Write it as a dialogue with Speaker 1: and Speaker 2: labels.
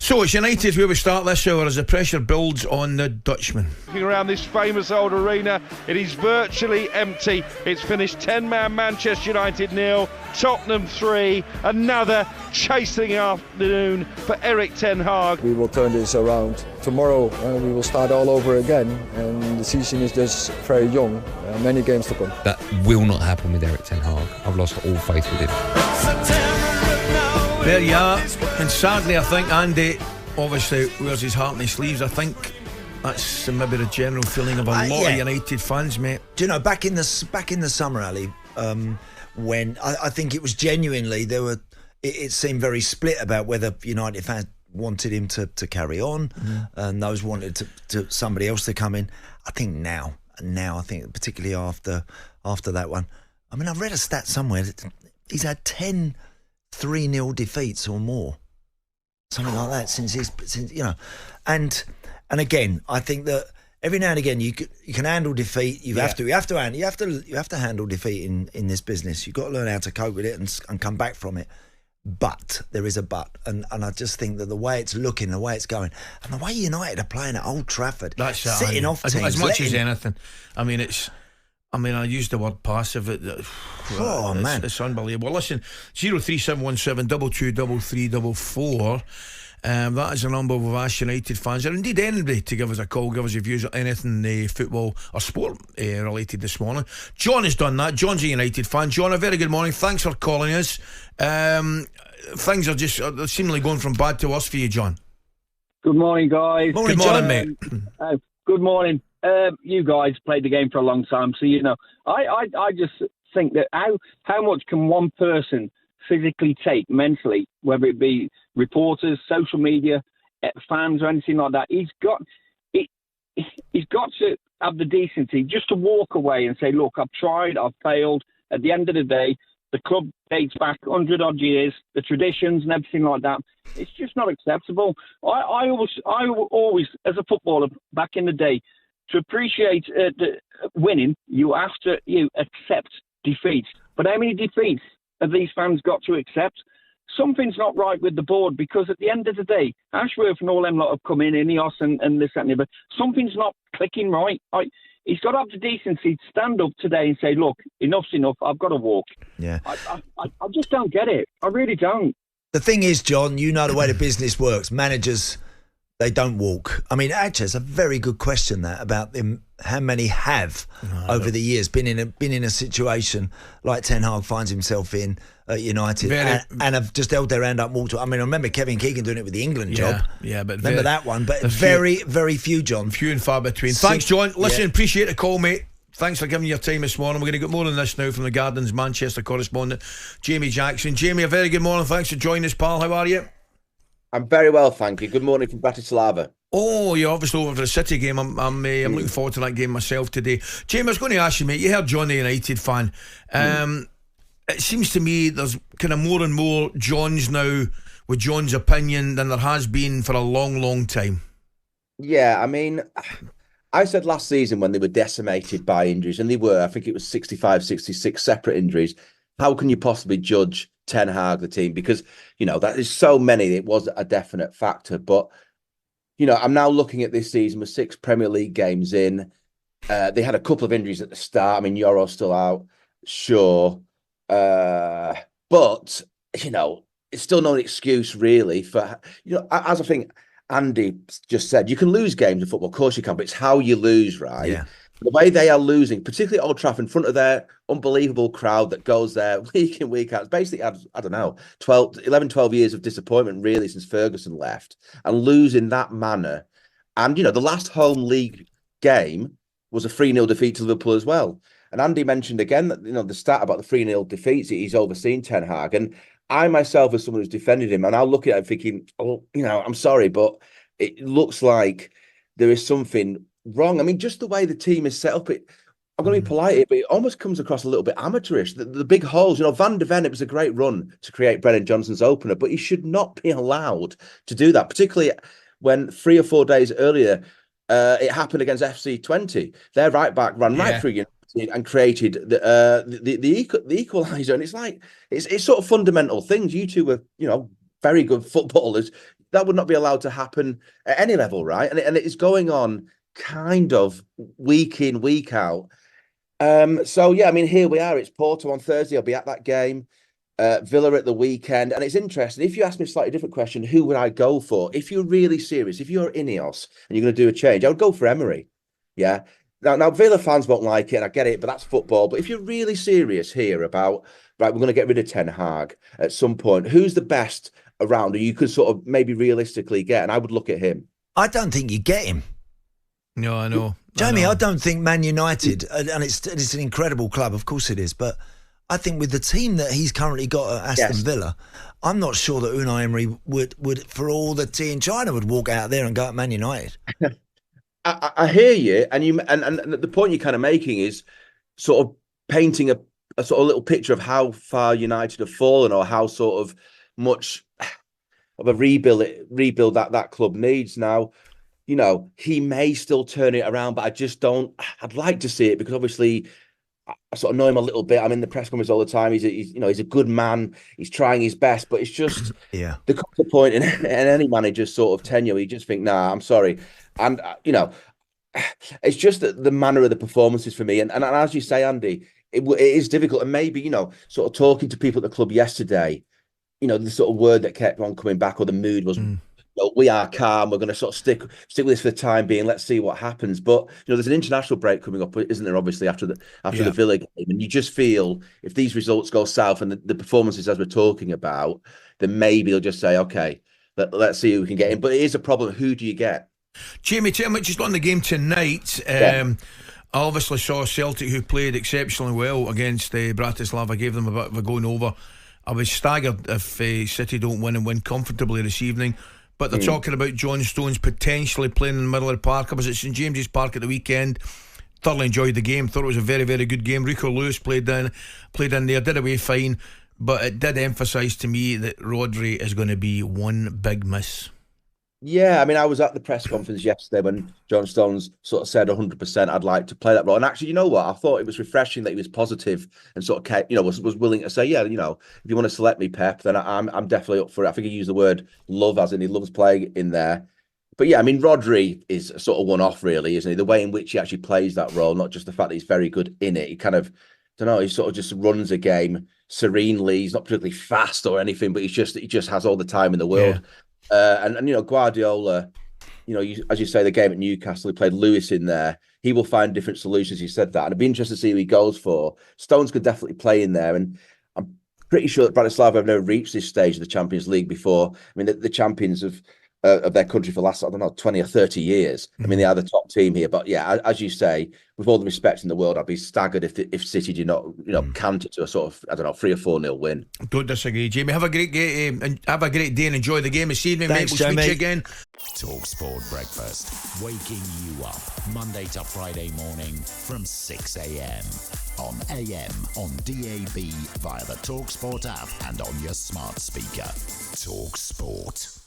Speaker 1: So it's United where we start this hour as the pressure builds on the Dutchman.
Speaker 2: Looking around this famous old arena, it is virtually empty. It's finished 10-man Manchester United 0, Tottenham 3. Another chasing afternoon for Erik Ten Hag.
Speaker 3: We will turn this around tomorrow and we will start all over again, and the season is just very young, many games to come.
Speaker 4: That will not happen with Erik Ten Hag. I've lost all faith with him.
Speaker 1: There you are. And sadly, I think Andy obviously wears his heart in his sleeves. I think that's maybe the general feeling of a lot of United fans, mate.
Speaker 5: Do you know, back in the summer, Ali, when I think it was genuinely it seemed very split about whether United fans wanted him to carry on, and those wanted to somebody else to come in. I think now I think particularly after that one. I mean, I've read a stat somewhere that he's had 10 3-0 defeats or more, something like that since and again, I think that every now and again you can handle defeat. You have to handle defeat in this business. You've got to learn how to cope with it and come back from it. But there is a but, and I just think that the way it's looking, the way it's going, and the way United are playing at Old Trafford, sitting off teams
Speaker 1: as much as anything. I mean, I used the word passive.
Speaker 5: Man,
Speaker 1: it's unbelievable. Listen, 03717 223344. That is the number we've asked United fans, or indeed anybody, to give us a call, give us your views on anything football or sport related this morning. John has done that. John's a United fan. John, a very good morning. Thanks for calling us. Things are just seemingly going from bad to worse for you, John.
Speaker 6: Good morning, guys.
Speaker 1: Good morning, mate.
Speaker 6: Good morning. You guys played the game for a long time, so I just think that how much can one person physically take mentally, whether it be reporters, social media, fans, or anything like that. He's got to have the decency just to walk away and say, "Look, I've tried, I've failed." At the end of the day, the club dates back 100 odd years, the traditions and everything like that. It's just not acceptable. I always, as a footballer back in the day, to appreciate the winning, you accept defeat. But how many defeats have these fans got to accept? Something's not right with the board, because at the end of the day, Ashworth and all them lot have come in, INEOS and this, that, and the other. Something's not clicking right. He's got to have the decency to stand up today and say, "Look, enough's enough. I've got to walk."
Speaker 5: Yeah.
Speaker 6: I just don't get it. I really don't.
Speaker 5: The thing is, John, you know the way the business works. Managers, they don't walk. I mean, actually, it's a very good question that about them. How many have over the years been in a situation like Ten Hag finds himself in at United and have just held their hand up more to? I mean, I remember Kevin Keegan doing it with the England job.
Speaker 1: Yeah, but
Speaker 5: remember that one. But very few, John.
Speaker 1: Few and far between. Thanks, John. Listen, appreciate the call, mate. Thanks for giving your time this morning. We're going to get more on this now from the Guardian's Manchester correspondent, Jamie Jackson. Jamie, a very good morning. Thanks for joining us, pal. How are you?
Speaker 7: I'm very well, thank you. Good morning from Bratislava.
Speaker 1: Oh, you're obviously over for the City game. I'm looking forward to that game myself today. Jamie, I was going to ask you, mate, you heard John, the United fan. It seems to me there's kind of more and more Johns now with John's opinion than there has been for a long, long time.
Speaker 7: Yeah, I mean, I said last season when they were decimated by injuries, and they were, I think it was 65, 66 separate injuries, how can you possibly judge Ten Hag, the team? Because, that is so many, it was a definite factor. But, I'm now looking at this season with 6 Premier League games in. They had a couple of injuries at the start. I mean, Yoro's still out, sure. But, it's still no excuse really for, as I think Andy just said, you can lose games in football, of course you can, but it's how you lose, right? Yeah. The way they are losing, particularly at Old Trafford, in front of their unbelievable crowd that goes there week in, week out. It's basically, I don't know, 12 years of disappointment, really, since Ferguson left. And losing that manner. And, the last home league game was a 3-0 defeat to Liverpool as well. And Andy mentioned again that, the stat about the 3-0 defeats, he's overseen Ten Hag. And I myself, as someone who's defended him, and I'll look at it thinking, I'm sorry, but it looks like there is something wrong. I mean, just the way the team is set up, I'm going to be polite here, but it almost comes across a little bit amateurish. The big holes, Van de Ven, it was a great run to create Brennan Johnson's opener, but he should not be allowed to do that, particularly when 3 or 4 days earlier, it happened against FC20. Their right back ran right through United and created the equaliser. And it's like, it's sort of fundamental things. You two were, very good footballers, that would not be allowed to happen at any level, right? And it's going on kind of week in, week out. So yeah, I mean, here we are. It's Porto on Thursday. I'll be at that game. Villa at the weekend. And it's interesting. If you ask me a slightly different question, who would I go for? If you're really serious, if you're INEOS and you're going to do a change, I would go for Emery. Yeah. Now Villa fans won't like it, and I get it, but that's football. But if you're really serious here about, right, we're going to get rid of Ten Hag at some point, who's the best around who you could sort of maybe realistically get? And I would look at him.
Speaker 5: I don't think you get him.
Speaker 1: No, I know.
Speaker 5: Jamie, I don't think Man United, and it's an incredible club, of course it is, but I think with the team that he's currently got at Aston Villa, I'm not sure that Unai Emery would, for all the tea in China, would walk out there and go at Man United.
Speaker 7: I hear you, and the point you're kind of making is sort of painting a sort of little picture of how far United have fallen, or how sort of much of a rebuild that club needs now. You know, he may still turn it around, but I just don't. I'd like to see it, because obviously I sort of know him a little bit. I'm in the press conference all the time. He's a good man. He's trying his best, but it's just there comes a point in any manager's sort of tenure where you just think, nah, I'm sorry. And it's just the manner of the performances for me. And as you say, Andy, it is difficult. And maybe, sort of talking to people at the club yesterday, the sort of word that kept on coming back, or the mood was, we are calm. We're going to sort of stick with this for the time being. Let's see what happens. But there's an international break coming up, isn't there? Obviously after the Villa game, and you just feel if these results go south and the performances as we're talking about, then maybe they'll just say, okay, let's see who we can get in. But it is a problem. Who do you get?
Speaker 1: Jamie, tell me just on the game tonight. I obviously saw Celtic, who played exceptionally well against Bratislava. Gave them a bit of a going over. I was staggered if City don't win and win comfortably this evening. But they're talking about John Stones potentially playing in the middle of the park. I was at St James's Park at the weekend. Thoroughly enjoyed the game. Thought it was a very, very good game. Rico Lewis played in there, did away fine. But it did emphasise to me that Rodri is going to be one big miss.
Speaker 7: Yeah, I mean, I was at the press conference yesterday when John Stones sort of said 100% I'd like to play that role. And actually, you know what? I thought it was refreshing that he was positive and sort of, was willing to say, if you want to select me, Pep, then I'm definitely up for it. I think he used the word love, as in he loves playing in there. But yeah, I mean, Rodri is a sort of one-off, really, isn't he? The way in which he actually plays that role, not just the fact that he's very good in it. He kind of, he sort of just runs a game serenely. He's not particularly fast or anything, but he just has all the time in the world. Yeah. And Guardiola, as you say, the game at Newcastle, he played Lewis in there. He will find different solutions. He said that, and it'd be interesting to see who he goes for. Stones could definitely play in there, and I'm pretty sure that Bratislava have never reached this stage of the Champions League before. I mean, the champions of their country for the last 20 or 30 years. I mean, they are the top team here. But yeah, as you say, with all the respect in the world, I'd be staggered if City did not, canter to a sort of 3 or 4-0 win.
Speaker 1: Don't disagree, Jamie. Have a great day and enjoy the game this evening.
Speaker 5: Thanks,
Speaker 1: mate. We'll speak to you again.
Speaker 8: talkSPORT Breakfast, waking you up Monday to Friday morning from 6 a.m. on AM, on DAB, via the talkSPORT app, and on your smart speaker. talkSPORT.